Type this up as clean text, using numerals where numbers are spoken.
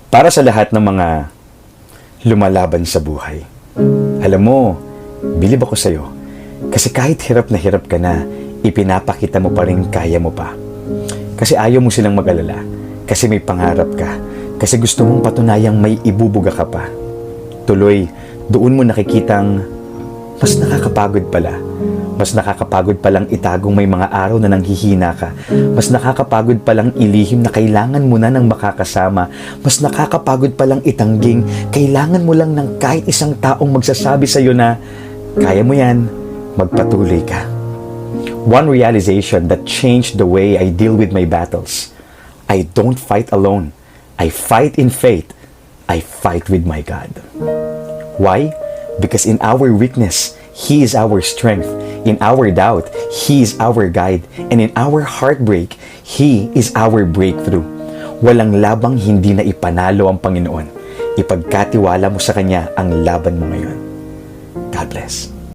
Para sa lahat ng mga lumalaban sa buhay. Alam mo, bilib ako sa'yo. Kasi kahit hirap na hirap ka na, ipinapakita mo pa rin kaya mo pa. Kasi ayaw mo silang mag-alala. Kasi may pangarap ka. Kasi gusto mong patunayang may ibubuga ka pa. Tuloy, doon mo nakikitang mas nakakapagod pala. Mas nakakapagod palang itagong may mga araw na nanghihina ka. Mas nakakapagod palang ilihim na kailangan mo na ng makakasama. Mas nakakapagod palang itangging kailangan mo lang ng kahit isang taong magsasabi sa'yo na kaya mo yan, magpatuloy ka. One realization that changed the way I deal with my battles. I don't fight alone. I fight in faith. I fight with my God. Why? Because in our weakness, He is our strength. In our doubt, He is our guide. And in our heartbreak, He is our breakthrough. Walang labang hindi na ipanalo ang Panginoon. Ipagkatiwala mo sa Kanya ang laban mo ngayon. God bless.